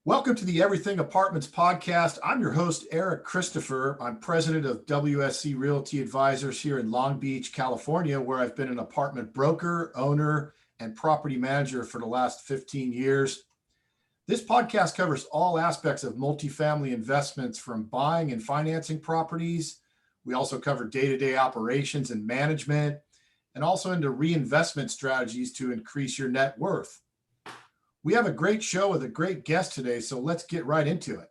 Welcome to the Everything Apartments podcast. I'm your host, Eric Christopher. I'm president of WSC Realty Advisors here in Long Beach, California, where I've been an apartment broker, owner, and property manager for the last 15 years. This podcast covers all aspects of multifamily investments, from buying and financing properties. We also cover day-to-day operations and management, and also into reinvestment strategies to increase your net worth. We have a great show with a great guest today, so let's get right into it.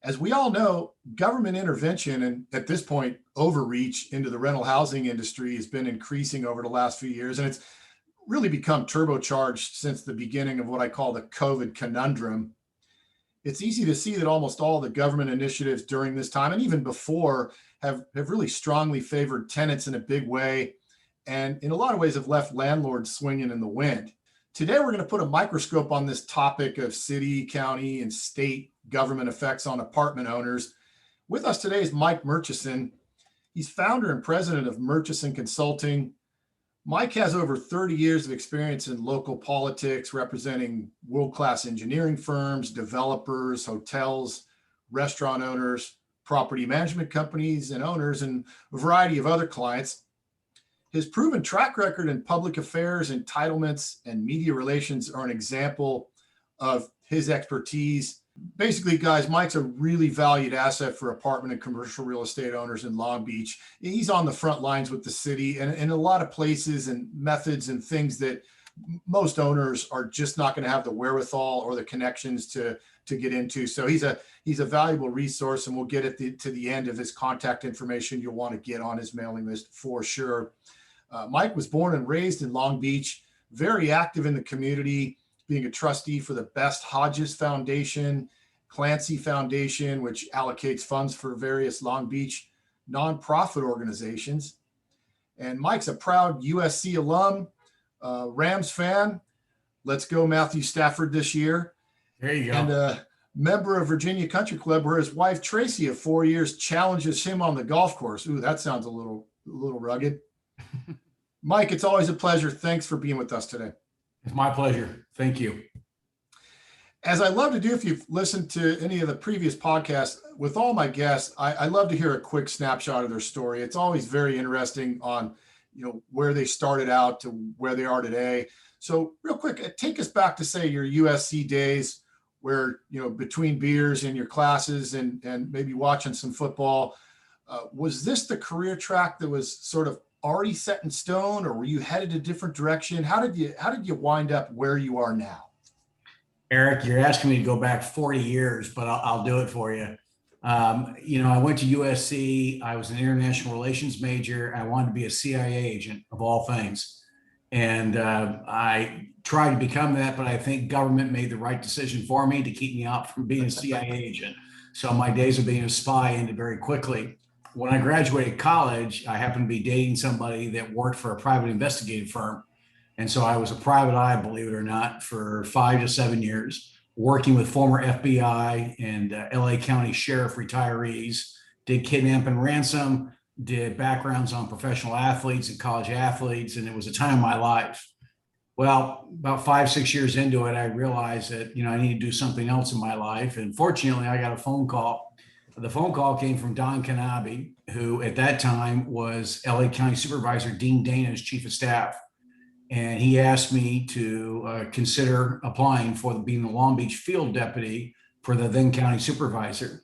As we all know, government intervention and at this point, overreach into the rental housing industry has been increasing over the last few years, and it's really become turbocharged since the beginning of what I call the COVID conundrum. It's easy to see that almost all the government initiatives during this time and even before have really strongly favored tenants in a big way, and in a lot of ways have left landlords swinging in the wind. Today, we're going to put a microscope on this topic of city, county, and state government effects on apartment owners. With us today is Mike Murchison. He's founder and president of Murchison Consulting. Mike has over 30 years of experience in local politics, representing world-class engineering firms, developers, hotels, restaurant owners, property management companies, and owners, and a variety of other clients. His proven track record in public affairs, entitlements, and media relations are an example of his expertise. Basically, guys, Mike's a really valued asset for apartment and commercial real estate owners in Long Beach. He's on the front lines with the city and in a lot of places and methods and things that most owners are just not going to have the wherewithal or the connections to get into. So he's a valuable resource, and we'll get to the end of his contact information. You'll want to get on his mailing list for sure. Mike was born and raised in Long Beach, very active in the community, being a trustee for the Best Hodges Foundation, Clancy Foundation, which allocates funds for various Long Beach nonprofit organizations. And Mike's a proud USC alum, Rams fan. Let's go Matthew Stafford this year. There you go. And a member of Virginia Country Club, where his wife Tracy of 4 years challenges him on the golf course. Ooh, that sounds a little rugged. Mike, it's always a pleasure. Thanks for being with us today. It's my pleasure. Thank you. As I love to do, if you've listened to any of the previous podcasts with all my guests, I love to hear a quick snapshot of their story. It's always very interesting on, where they started out to where they are today. So real quick, take us back to, say, your USC days where, between beers and your classes and maybe watching some football. Was this the career track that was sort of already set in stone, or were you headed a different direction? How did you wind up where you are now? Eric, you're asking me to go back 40 years, but I'll do it for you. I went to USC. I was an international relations major. I wanted to be a CIA agent of all things. And I tried to become that, but I think government made the right decision for me to keep me out from being a CIA agent. So my days of being a spy ended very quickly. When I graduated college, I happened to be dating somebody that worked for a private investigative firm. And so I was a private eye, believe it or not, for 5 to 7 years, working with former FBI and LA County Sheriff retirees, did kidnap and ransom, did backgrounds on professional athletes and college athletes. And it was a time of my life. Well, about 5, 6 years into it, I realized that, I need to do something else in my life. And fortunately, I got a phone call. The phone call came from Don Kanabe, who at that time was LA County Supervisor Dean Dana's chief of staff. And he asked me to consider applying for being the Long Beach field deputy for the then county supervisor.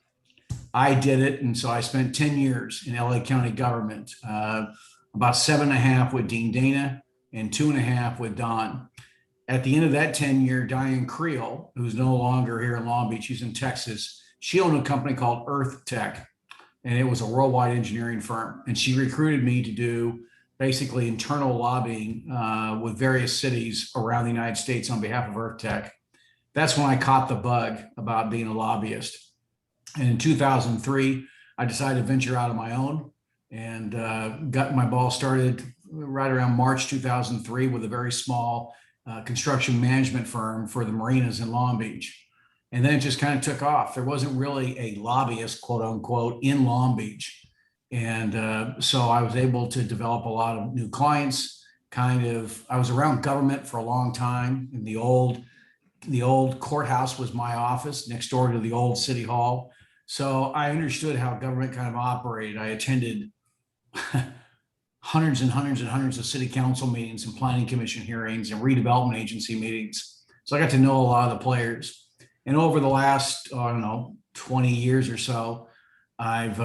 I did it. And so I spent 10 years in LA County government, about 7.5 with Dean Dana and 2.5 with Don. At the end of that 10-year, Diane Creel, who's no longer here in Long Beach, she's in Texas. She owned a company called Earth Tech, and it was a worldwide engineering firm. And she recruited me to do basically internal lobbying with various cities around the United States on behalf of Earth Tech. That's when I caught the bug about being a lobbyist. And in 2003, I decided to venture out on my own and got my ball started right around March 2003 with a very small construction management firm for the marinas in Long Beach. And then it just kind of took off. There wasn't really a lobbyist, quote unquote, in Long Beach. And so I was able to develop a lot of new clients. I was around government for a long time in the old The old courthouse was my office next door to the old city hall. So I understood how government kind of operated. I attended hundreds and hundreds and hundreds of city council meetings and planning commission hearings and redevelopment agency meetings. So I got to know a lot of the players. And over the last, I don't know, 20 years or so, I've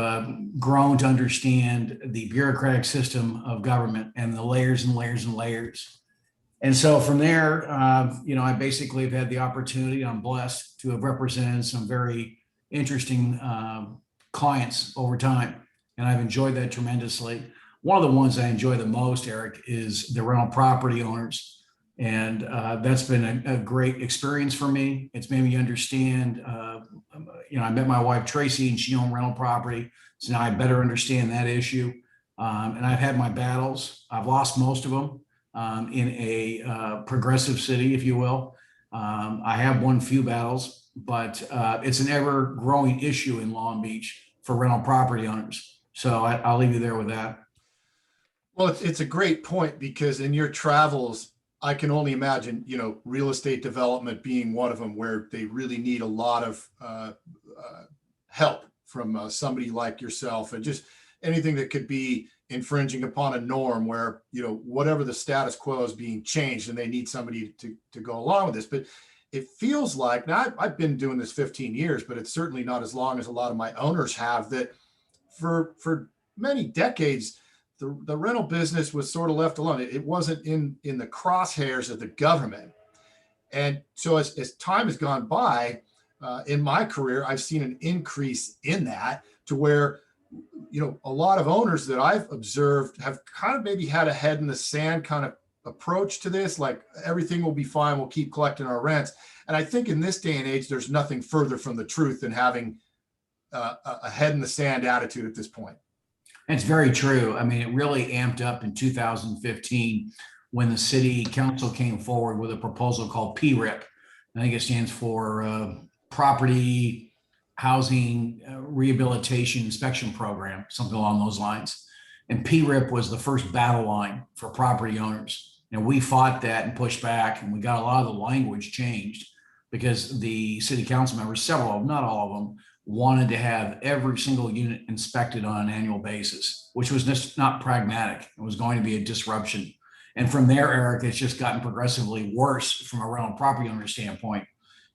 grown to understand the bureaucratic system of government and the layers and layers and layers. And so from there, I basically have had the opportunity, I'm blessed to have represented some very interesting clients over time. And I've enjoyed that tremendously. One of the ones I enjoy the most, Eric, is the rental property owners. And that's been a great experience for me. It's made me understand, I met my wife, Tracy, and she owned rental property. So now I better understand that issue. And I've had my battles. I've lost most of them in a progressive city, if you will. I have won few battles, but it's an ever growing issue in Long Beach for rental property owners. So I'll leave you there with that. Well, it's a great point, because in your travels, I can only imagine, real estate development being one of them, where they really need a lot of help from somebody like yourself, and just anything that could be infringing upon a norm where, whatever the status quo is being changed, and they need somebody to go along with this. But it feels like, now I've been doing this 15 years, but it's certainly not as long as a lot of my owners have, that for many decades, the rental business was sort of left alone. It wasn't in the crosshairs of the government. And so as time has gone by, in my career, I've seen an increase in that, to where, a lot of owners that I've observed have kind of maybe had a head in the sand kind of approach to this, like everything will be fine, we'll keep collecting our rents. And I think in this day and age, there's nothing further from the truth than having a head in the sand attitude at this point. It's very true. I mean, it really amped up in 2015 when the city council came forward with a proposal called PRIP. I think it stands for Property Housing Rehabilitation Inspection Program, something along those lines. And PRIP was the first battle line for property owners. And we fought that and pushed back, and we got a lot of the language changed, because the city council members, several of them, not all of them, wanted to have every single unit inspected on an annual basis, which was just not pragmatic. It was going to be a disruption. And from there, Eric, it's just gotten progressively worse from a rental property owner standpoint.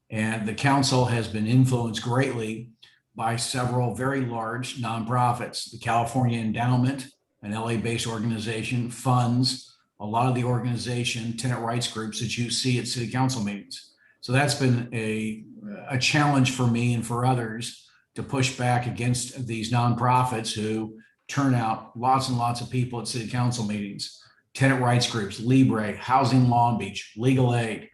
And the council has been influenced greatly by several very large nonprofits. The California Endowment, an LA-based organization, funds a lot of the organization tenant rights groups that you see at city council meetings. So that's been a challenge for me and for others to push back against these nonprofits who turn out lots and lots of people at city council meetings. Tenant rights groups, Libre, Housing Long Beach, Legal Aid,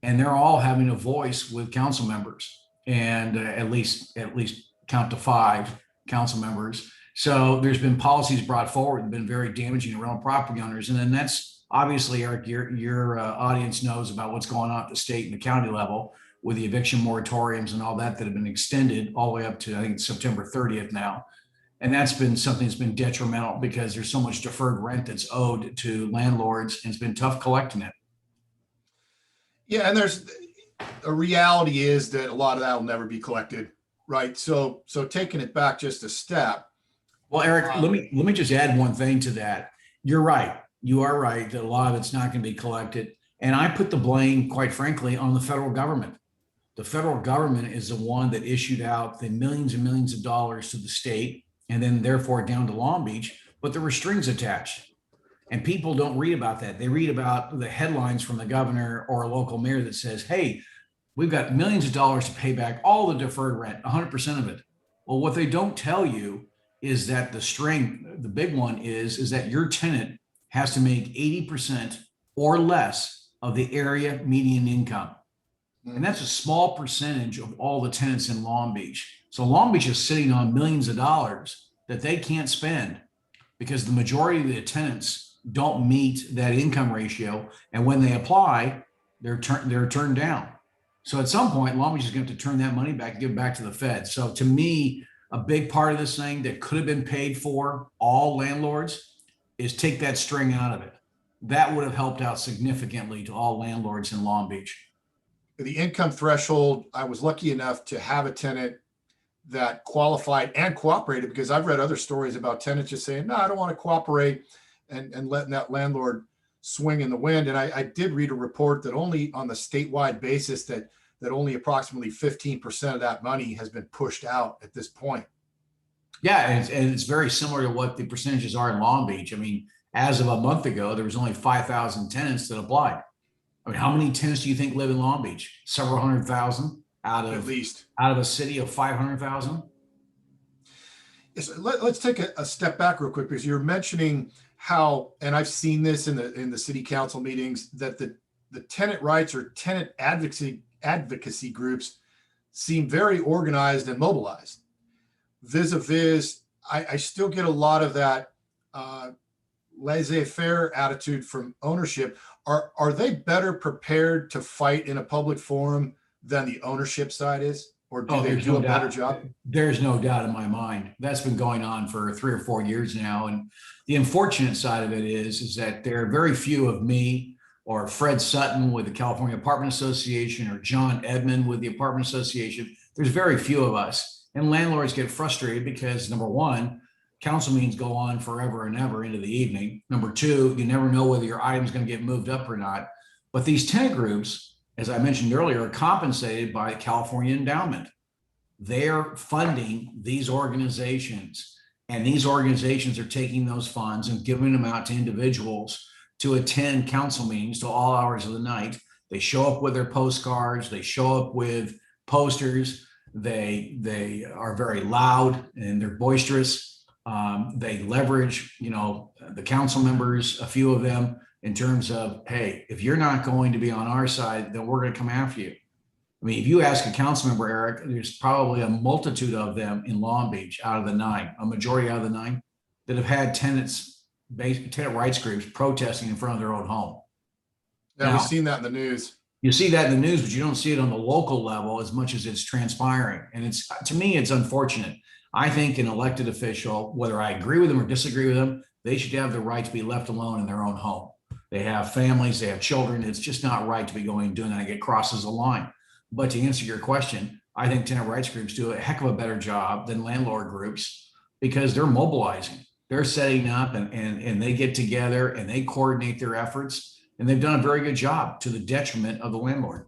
and they're all having a voice with council members, and at least count to 5 council members. So there's been policies brought forward that have been very damaging to rental property owners, and then that's obviously, Eric, your audience knows about what's going on at the state and the county level with the eviction moratoriums and all that have been extended all the way up to, I think, September 30th now. And that's been something that's been detrimental, because there's so much deferred rent that's owed to landlords, and it's been tough collecting it. Yeah, and there's a reality is that a lot of that will never be collected, right? So taking it back just a step. Well, Eric, let me just add one thing to that. You're right. You are right that a lot of it's not going to be collected. And I put the blame, quite frankly, on the federal government. The federal government is the one that issued out the millions and millions of dollars to the state, and then therefore down to Long Beach, but there were strings attached. And people don't read about that. They read about the headlines from the governor or a local mayor that says, hey, we've got millions of dollars to pay back all the deferred rent, 100% of it. Well, what they don't tell you is that the string, the big one is that your tenant has to make 80% or less of the area median income. And that's a small percentage of all the tenants in Long Beach. So Long Beach is sitting on millions of dollars that they can't spend, because the majority of the tenants don't meet that income ratio. And when they apply, they're turned down. So at some point, Long Beach is going to have to turn that money back and give it back to the Fed. So to me, a big part of this thing that could have been paid for all landlords is take that string out of it. That would have helped out significantly to all landlords in Long Beach. the income threshold, I was lucky enough to have a tenant that qualified and cooperated, because I've read other stories about tenants just saying, no, I don't want to cooperate, and letting that landlord swing in the wind. And I did read a report that only on the statewide basis that only approximately 15% of that money has been pushed out at this point. Yeah, and it's very similar to what the percentages are in Long Beach. I mean, as of a month ago, there was only 5,000 tenants that applied. I mean, how many tenants do you think live in Long Beach? Several hundred thousand At least out of a city of 500,000. Yes, let's take a step back real quick, because you're mentioning how, and I've seen this in the city council meetings, that the tenant rights or tenant advocacy groups seem very organized and mobilized. Vis-a-vis, I still get a lot of that laissez-faire attitude from ownership. Are they better prepared to fight in a public forum than the ownership side is? Or do they do a better job? There's no doubt in my mind. That's been going on for 3 or 4 years now. And the unfortunate side of it is that there are very few of me or Fred Sutton with the California Apartment Association or John Edmond with the Apartment Association. There's very few of us. And landlords get frustrated because, number one, council meetings go on forever and ever into the evening. Number two, you never know whether your item's going to get moved up or not. But these tenant groups, as I mentioned earlier, are compensated by California Endowment. They're funding these organizations, and these organizations are taking those funds and giving them out to individuals to attend council meetings to all hours of the night. They show up with their postcards, they show up with posters, they are very loud and they're boisterous. They leverage, the council members, a few of them, in terms of, hey, if you're not going to be on our side, then we're going to come after you. I mean, if you ask a council member, Eric, there's probably a multitude of them in Long Beach out of the 9, a majority out of the 9, that have had tenant rights groups protesting in front of their own home. Yeah, now, we've seen that in the news. You see that in the news, but you don't see it on the local level as much as it's transpiring. And to me, it's unfortunate. I think an elected official, whether I agree with them or disagree with them, they should have the right to be left alone in their own home. They have families, they have children. It's just not right to be going and doing that. It crosses the line. But to answer your question, I think tenant rights groups do a heck of a better job than landlord groups, because they're mobilizing. They're setting up and they get together and they coordinate their efforts. And they've done a very good job to the detriment of the landlord.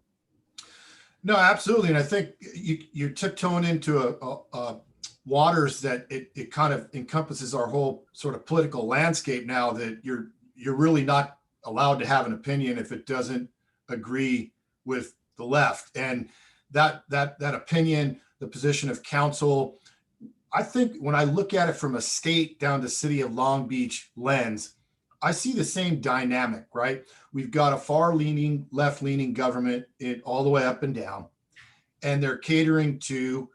No, absolutely. And I think you're tiptoeing into a waters that it kind of encompasses our whole sort of political landscape now, that you're really not allowed to have an opinion if it doesn't agree with the left. And that opinion, the position of council, I think when I look at it from a state down to city of Long Beach lens, I see the same dynamic, right? We've got a far-leaning, left-leaning government all the way up and down, and they're catering to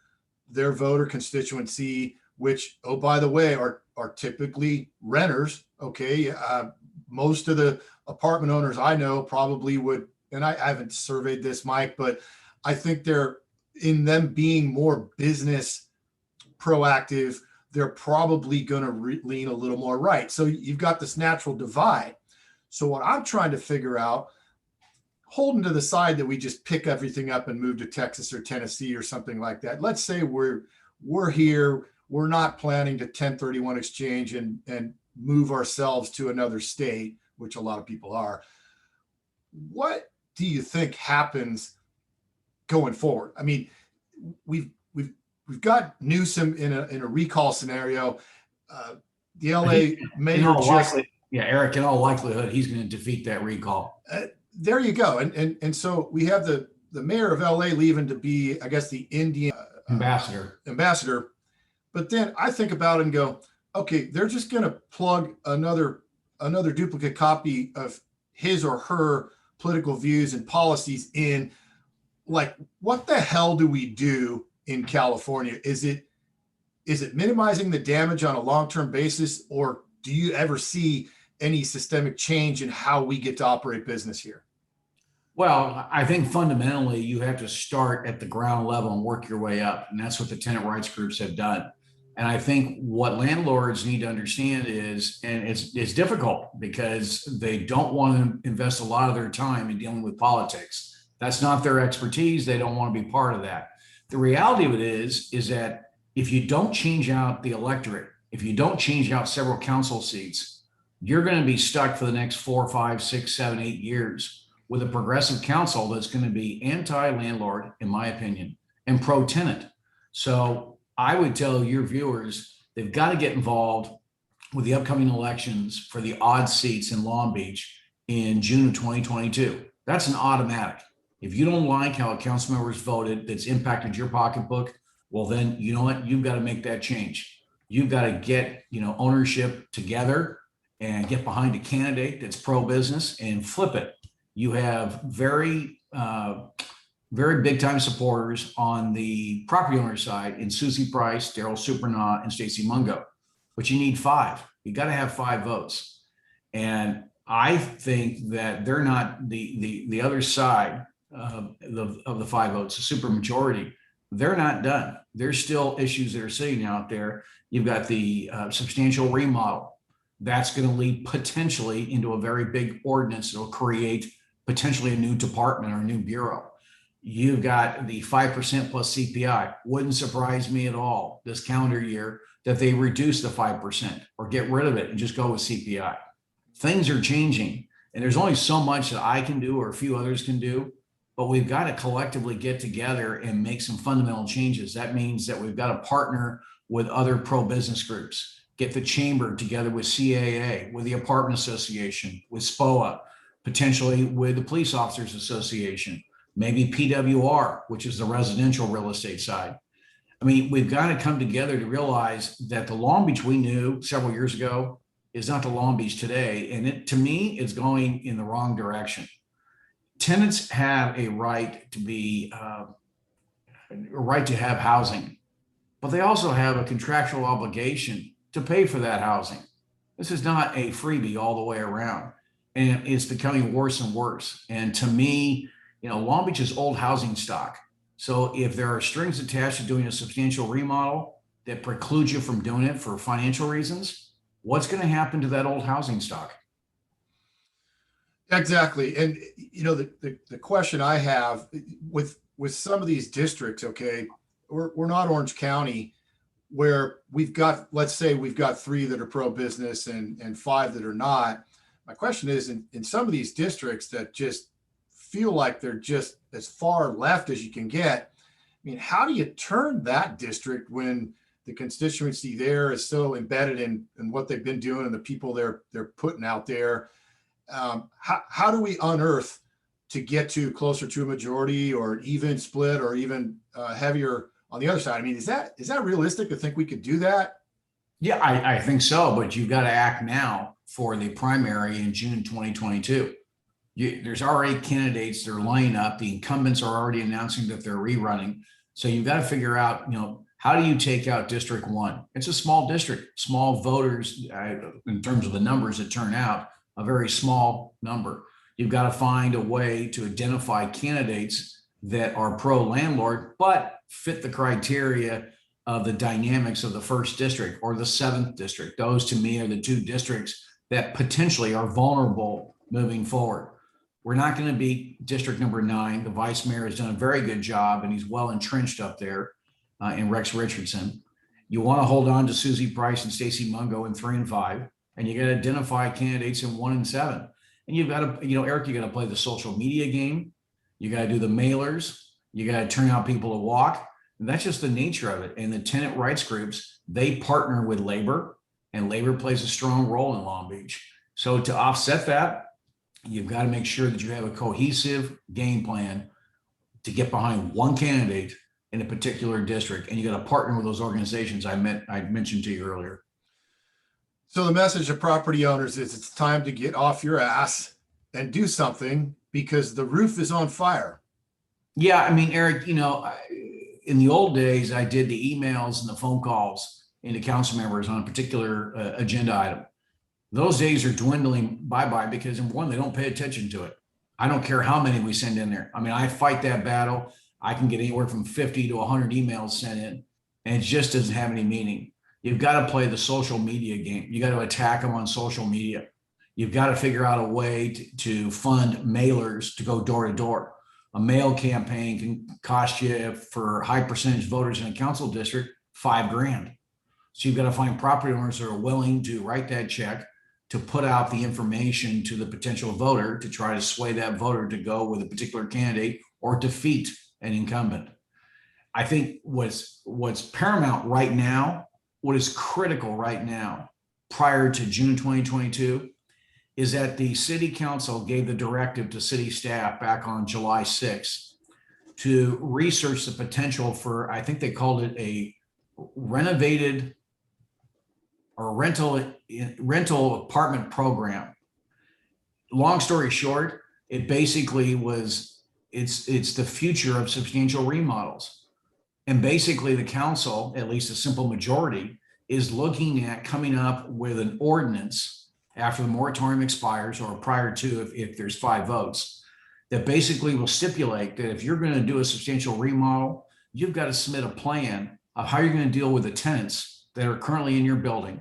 their voter constituency, which, oh, by the way, are typically renters. Okay, most of the apartment owners I know probably would, and I haven't surveyed this, Mike, but I think they're, in them being more business proactive, they're probably going to lean a little more right. So you've got this natural divide. So what I'm trying to figure out, holding to the side that we just pick everything up and move to Texas or Tennessee or something like that. Let's say we're here, we're not planning to 1031 exchange and move ourselves to another state, which a lot of people are. What do you think happens going forward? I mean, we've got Newsom in a recall scenario. The LA mayor Eric, in all likelihood, he's going to defeat that recall. There you go. And so we have the mayor of LA leaving to be, I guess, the Indian ambassador. But then I think about it and go, okay, they're just going to plug another duplicate copy of his or her political views and policies in. Like, what the hell do we do in California? Is it minimizing the damage on a long-term basis, or do you ever see any systemic change in how we get to operate business here? Well, I think fundamentally you have to start at the ground level and work your way up. And that's what the tenant rights groups have done. And I think what landlords need to understand is, and it's difficult because they don't want to invest a lot of their time in dealing with politics. That's not their expertise. They don't want to be part of that. The reality of it is that if you don't change out the electorate, if you don't change out several council seats, you're going to be stuck for the next 4, 5, 6, 7, 8 years with a progressive council that's going to be anti-landlord, in my opinion, and pro-tenant. So I would tell your viewers, they've got to get involved with the upcoming elections for the odd seats in Long Beach in June of 2022. That's an automatic. If you don't like how a council members voted that's impacted your pocketbook, well, then you know what? You've got to make that change. You've got to get, ownership together and get behind a candidate that's pro-business and flip it. You have very big time supporters on the property owner side in Susie Price, Daryl Supernaw, and Stacey Mungo, but you need 5. You got to have 5 votes. And I think that they're not the other side of the 5 votes, the super majority. They're not done. There's still issues that are sitting out there. You've got the substantial remodel. That's going to lead potentially into a very big ordinance that will create potentially a new department or a new bureau. You've got the 5% plus CPI. Wouldn't surprise me at all this calendar year that they reduce the 5% or get rid of it and just go with CPI. Things are changing, and there's only so much that I can do or a few others can do, but we've got to collectively get together and make some fundamental changes. That means that we've got to partner with other pro-business groups, get the chamber together with CAA, with the apartment association, with SPOA, potentially with the police officers association, maybe PWR, which is the residential real estate side. I mean, we've got to come together to realize that the Long Beach we knew several years ago is not the Long Beach today. And it, to me, is going in the wrong direction. Tenants have a right to be, a right to have housing, but they also have a contractual obligation to pay for that housing. This is not a freebie all the way around. And it's becoming worse and worse. And to me, Long Beach is old housing stock. So if there are strings attached to doing a substantial remodel that precludes you from doing it for financial reasons, what's going to happen to that old housing stock? Exactly. And the question I have with some of these districts, okay, we're not Orange County where we've got, let's say we've got 3 that are pro-business and 5 that are not. My question is, in some of these districts that just feel like they're just as far left as you can get, I mean, how do you turn that district when the constituency there is so embedded in what they've been doing and the people they're putting out there? How do we unearth to get to closer to a majority or even split or even heavier on the other side? I mean, is that realistic to think we could do that? Yeah, I think so, but you've got to act now for the primary in June 2022. There's already candidates that are lining up. The incumbents are already announcing that they're rerunning. So you've got to figure out, how do you take out District 1? It's a small district, small voters in terms of the numbers that turn out, a very small number. You've got to find a way to identify candidates that are pro-landlord, but fit the criteria of the dynamics of the 1st district or the 7th district. Those to me are the 2 districts that potentially are vulnerable moving forward. We're not going to be district number 9. The vice mayor has done a very good job and he's well entrenched up there in Rex Richardson. You want to hold on to Susie Price and Stacey Mungo in 3 and 5, and you got to identify candidates in 1 and 7. And you've got to, Eric, you got to play the social media game. You got to do the mailers. You got to turn out people to walk. And that's just the nature of it. And the tenant rights groups, they partner with labor, and labor plays a strong role in Long Beach. So to offset that, you've got to make sure that you have a cohesive game plan to get behind one candidate in a particular district. And you got to partner with those organizations I mentioned to you earlier. So the message to property owners is it's time to get off your ass and do something because the roof is on fire. Yeah, I mean, Eric, in the old days, I did the emails and the phone calls into council members on a particular agenda item. Those days are dwindling bye-bye because, number one, they don't pay attention to it. I don't care how many we send in there. I mean, I fight that battle. I can get anywhere from 50 to 100 emails sent in, and it just doesn't have any meaning. You've got to play the social media game. You got to attack them on social media. You've got to figure out a way to fund mailers to go door to door. A mail campaign can cost you, for high percentage voters in a council district, $5,000. So you've got to find property owners that are willing to write that check, to put out the information to the potential voter to try to sway that voter to go with a particular candidate or defeat an incumbent. I think what's paramount right now, what is critical right now, prior to June 2022, is that the city council gave the directive to city staff back on July 6th to research the potential for, I think they called it a renovated or rental apartment program. Long story short, it basically was, it's the future of substantial remodels. And basically the council, at least a simple majority, is looking at coming up with an ordinance after the moratorium expires or prior to, if there's 5 votes, that basically will stipulate that if you're going to do a substantial remodel, you've got to submit a plan of how you're going to deal with the tenants that are currently in your building.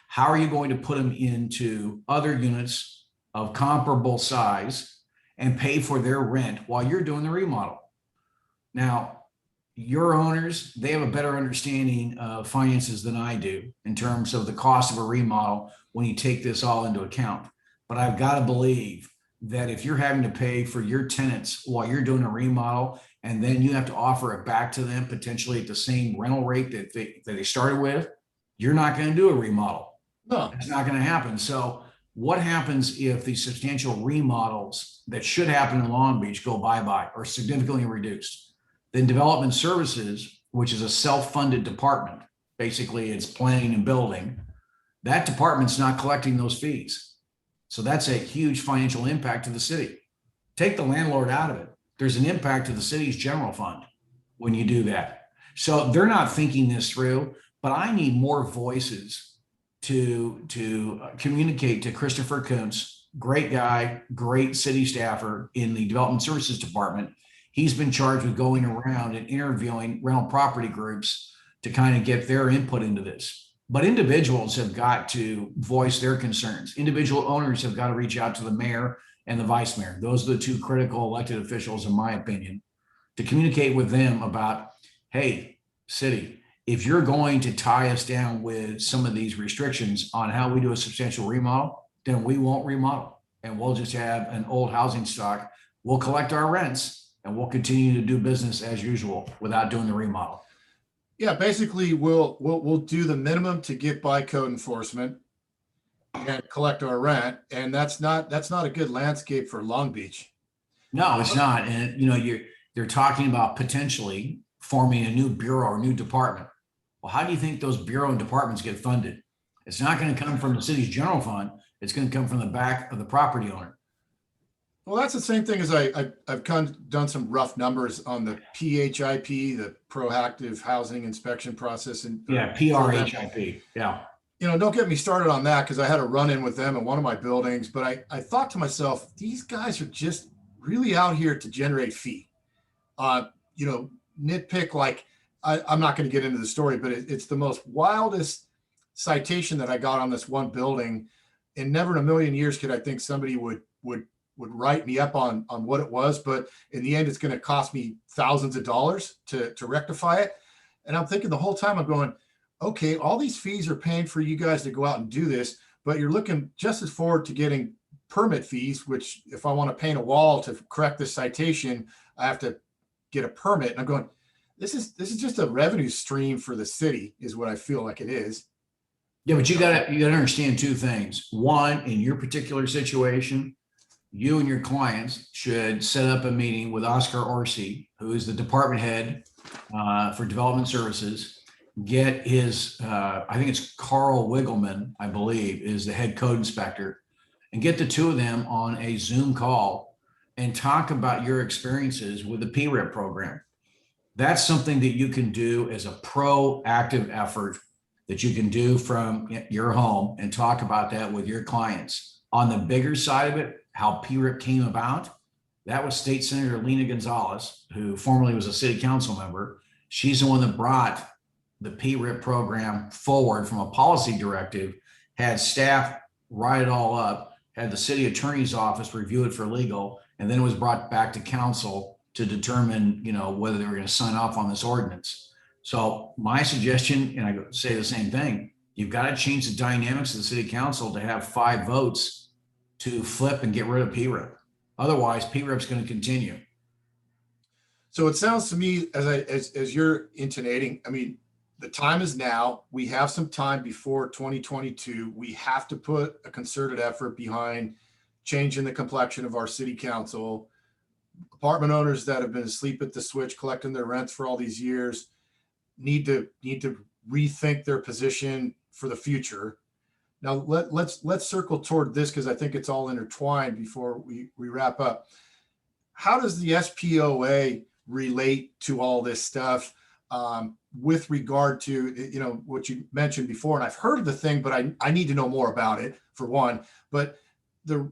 How are you going to put them into other units of comparable size and pay for their rent while you're doing the remodel? Now, your owners, they have a better understanding of finances than I do in terms of the cost of a remodel when you take this all into account. But I've got to believe that if you're having to pay for your tenants while you're doing a remodel, and then you have to offer it back to them potentially at the same rental rate that they started with, you're not going to do a remodel. No, It's not going to happen. So what happens if the substantial remodels that should happen in Long Beach go bye-bye or significantly reduced? Then development services, which is a self-funded department, basically it's planning and building, that department's not collecting those fees. So that's a huge financial impact to the city. Take the landlord out of it. There's an impact to the city's general fund when you do that. So they're not thinking this through, but I need more voices to communicate to Christopher Kuntz, great guy, great city staffer in the development services department. He's been charged with going around and interviewing rental property groups to kind of get their input into this. But individuals have got to voice their concerns. Individual owners have got to reach out to the mayor and the vice mayor. Those are the 2 critical elected officials, in my opinion, to communicate with them about, hey, city, if you're going to tie us down with some of these restrictions on how we do a substantial remodel, then we won't remodel and we'll just have an old housing stock. We'll collect our rents and we'll continue to do business as usual without doing the remodel. yeah, basically we'll do the minimum to get by code enforcement and collect our rent, and that's not a good landscape for Long Beach. No, it's not. And they're talking about potentially forming a new bureau or new department. Well, how do you think those bureau and departments get funded? It's not going to come from the city's general fund. It's going to come from the back of the property owner. Well, that's the same thing as I've kind of done some rough numbers on the PHIP, the proactive housing inspection process. And yeah, PRHIP. Yeah. Don't get me started on that because I had a run-in with them in one of my buildings. But I thought to myself, these guys are just really out here to generate fee. Nitpick, like I'm not going to get into the story, but it's the most wildest citation that I got on this one building. And never in a million years could I think somebody would write me up on what it was. But in the end, it's going to cost me thousands of dollars to rectify it. And I'm thinking the whole time, I'm going, okay, all these fees are paying for you guys to go out and do this, but you're looking just as forward to getting permit fees, which if I want to paint a wall to correct this citation, I have to get a permit. And I'm going, this is just a revenue stream for the city is what I feel like it is. Yeah, but you gotta understand 2 things. One, in your particular situation, you and your clients should set up a meeting with Oscar Orsi, who is the department head for development services. Get his, I think it's Carl Wiggleman, I believe, is the head code inspector, and get the 2 of them on a Zoom call and talk about your experiences with the PRIP program. That's something that you can do as a proactive effort that you can do from your home and talk about that with your clients. On the bigger side of it, how PRIP came about, that was State Senator Lena Gonzalez, who formerly was a city council member. She's the one that brought the PRIP program forward from a policy directive, had staff write it all up, had the city attorney's office review it for legal, and then it was brought back to council to determine, whether they were going to sign off on this ordinance. So my suggestion, and I say the same thing, you've got to change the dynamics of the city council to have 5 votes to flip and get rid of PREP. Otherwise, PREP's going to continue. So it sounds to me as you're intonating, I mean, the time is now. We have some time before 2022. We have to put a concerted effort behind changing the complexion of our city council. Apartment owners that have been asleep at the switch collecting their rents for all these years need to rethink their position for the future. Now let's circle toward this, because I think it's all intertwined before we wrap up. How does the SPOA relate to all this stuff, with regard to, what you mentioned before? And I've heard of the thing, but I need to know more about it, for one. But the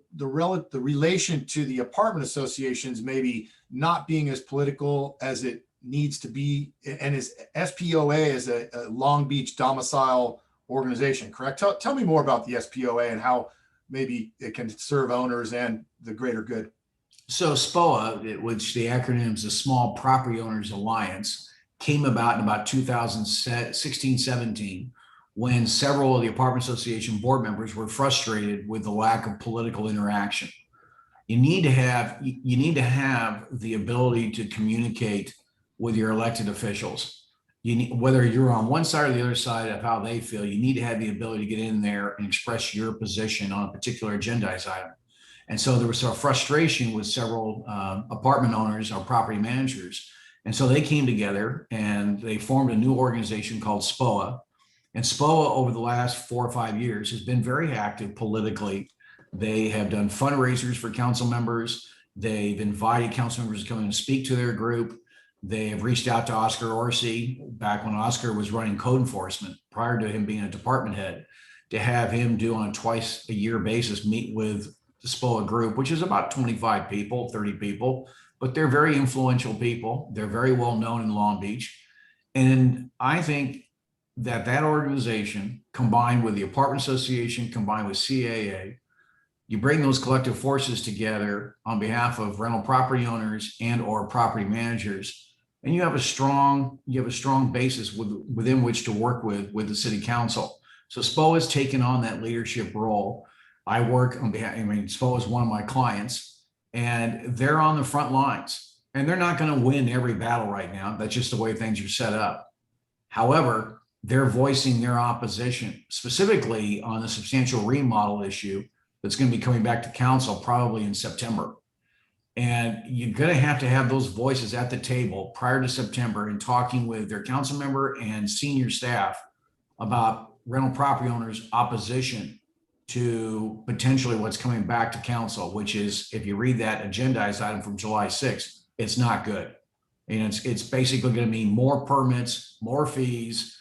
relation to the apartment associations maybe not being as political as it needs to be, and is SPOA is a Long Beach domicile organization, correct? Tell me more about the SPOA and how maybe it can serve owners and the greater good. So SPOA, which the acronym is the Small Property Owners Alliance, came about in about 2016-17, when several of the apartment association board members were frustrated with the lack of political interaction. You need to have the ability to communicate with your elected officials. Whether you're on one side or the other side of how they feel, you need to have the ability to get in there and express your position on a particular agendized item. And so there was some frustration with several apartment owners or property managers. And so they came together and they formed a new organization called SPOA. And SPOA, over the last 4 or 5 years, has been very active politically. They have done fundraisers for council members. They've invited council members to come in and speak to their group. They have reached out to Oscar Orsi back when Oscar was running code enforcement, prior to him being a department head, to have him do on a twice a year basis, meet with the SPOA group, which is about 25 people, 30 people, but they're very influential people. They're very well known in Long Beach. And I think that organization, combined with the apartment association, combined with CAA, you bring those collective forces together on behalf of rental property owners and or property managers, and you have a strong basis within which to work with the city council. So SPOA has taken on that leadership role. I work on behalf, SPOA is one of my clients, and they're on the front lines, and they're not going to win every battle right now. That's just the way things are set up. However, they're voicing their opposition, specifically on the substantial remodel issue that's going to be coming back to council probably in September. And you're going to have those voices at the table prior to September and talking with their council member and senior staff about rental property owners' opposition to potentially what's coming back to council, which is, if you read that agendized item from July 6th, it's not good. And it's basically going to mean more permits, more fees,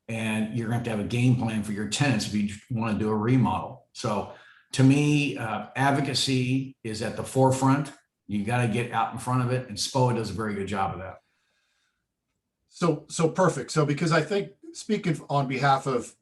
and you're going to have a game plan for your tenants if you want to do a remodel. So to me, advocacy is at the forefront. You got to get out in front of it, and SPOA does a very good job of that. So perfect. So because I think, speaking on behalf of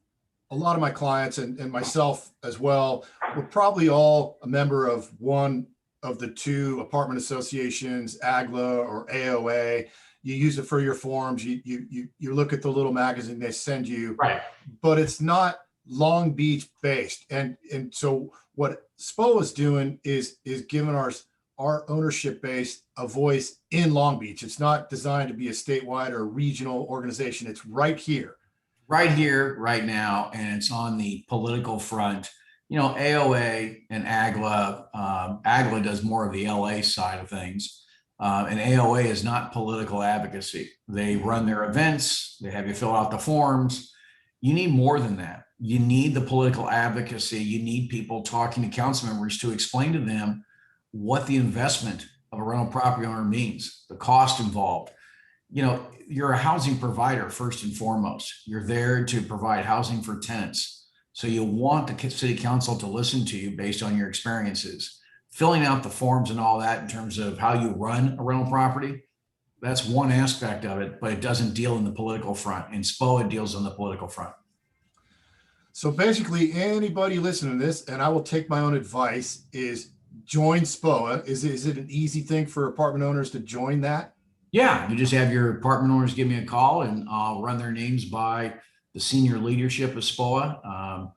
a lot of my clients and myself as well, we're probably all a member of one of the 2 apartment associations, AGLA or AOA. You use it for your forms. You look at the little magazine they send you, right? But it's not Long Beach based. And so what SPOA is doing is giving our ownership base a voice in Long Beach. It's not designed to be a statewide or regional organization. It's right here, right now. And it's on the political front. AOA and AGLA, AGLA does more of the LA side of things. And AOA is not political advocacy. They run their events. They have you fill out the forms. You need more than that. You need the political advocacy. You need people talking to council members to explain to them what the investment of a rental property owner means, the cost involved. You're a housing provider first and foremost. You're there to provide housing for tenants. So you want the city council to listen to you based on your experiences. Filling out the forms and all that in terms of how you run a rental property, that's one aspect of it, but it doesn't deal in the political front, and SPOA deals on the political front. So basically, anybody listening to this, and I will take my own advice, is join SPOA. Is it an easy thing for apartment owners to join that? Yeah, you just have your apartment owners give me a call and I'll run their names by the senior leadership of SPOA.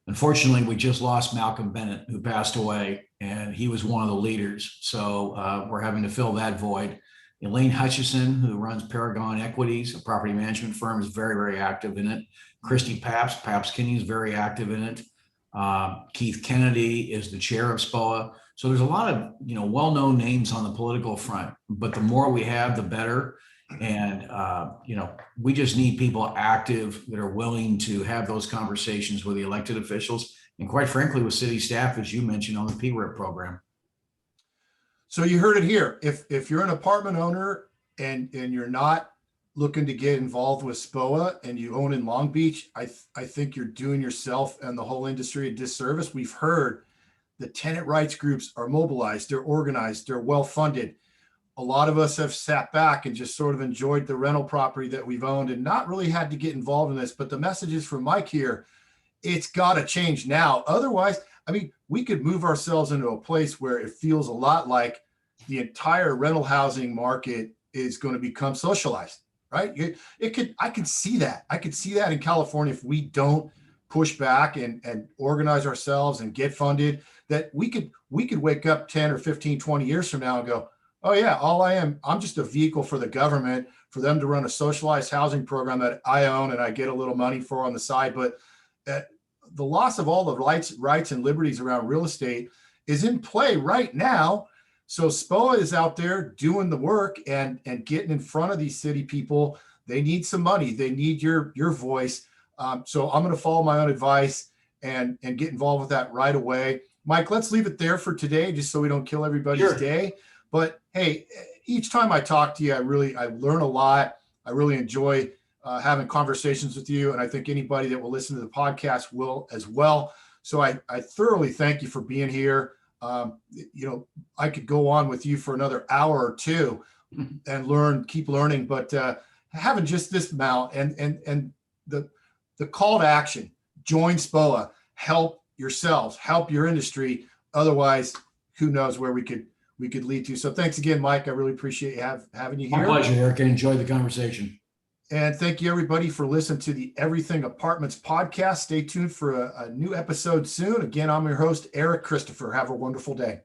Unfortunately, we just lost Malcolm Bennett, who passed away, and he was one of the leaders. So we're having to fill that void. Elaine Hutchison, who runs Paragon Equities, a property management firm, is very, very active in it. Christy Paps Kinney is very active in it. Keith Kennedy is the chair of SPOA. So there's a lot of well-known names on the political front, but the more we have, the better. And we just need people active that are willing to have those conversations with the elected officials and, quite frankly, with city staff, as you mentioned, on the PRIP program. So you heard it here. If you're an apartment owner and you're not looking to get involved with SPOA and you own in Long Beach, I think you're doing yourself and the whole industry a disservice. We've heard the tenant rights groups are mobilized, they're organized, they're well funded. A lot of us have sat back and just sort of enjoyed the rental property that we've owned and not really had to get involved in this. But the message is from Mike here, it's got to change now. Otherwise, I mean, we could move ourselves into a place where it feels a lot like the entire rental housing market is going to become socialized, right? I can see that. I could see that in California if we don't push back and organize ourselves and get funded, that we could wake up 10 or 15, 20 years from now and go, oh yeah, I'm just a vehicle for the government, for them to run a socialized housing program that I own and I get a little money for on the side. But the loss of all the rights and liberties around real estate is in play right now. So SPOA is out there doing the work and getting in front of these city people. They need some money. They need your voice. So I'm going to follow my own advice and get involved with that right away. Mike, let's leave it there for today, just so we don't kill everybody's day. But hey, each time I talk to you, I learn a lot. I really enjoy having conversations with you. And I think anybody that will listen to the podcast will as well. So I thoroughly thank you for being here. I could go on with you for another hour or two and keep learning, but having just this amount and the call to action, join SPOA, help yourselves, help your industry. Otherwise, who knows where we could lead to. So thanks again, Mike. I really appreciate having you here. My pleasure, Eric. I enjoyed the conversation. And thank you, everybody, for listening to the Everything Apartments podcast. Stay tuned for a new episode soon. Again, I'm your host, Eric Christopher. Have a wonderful day.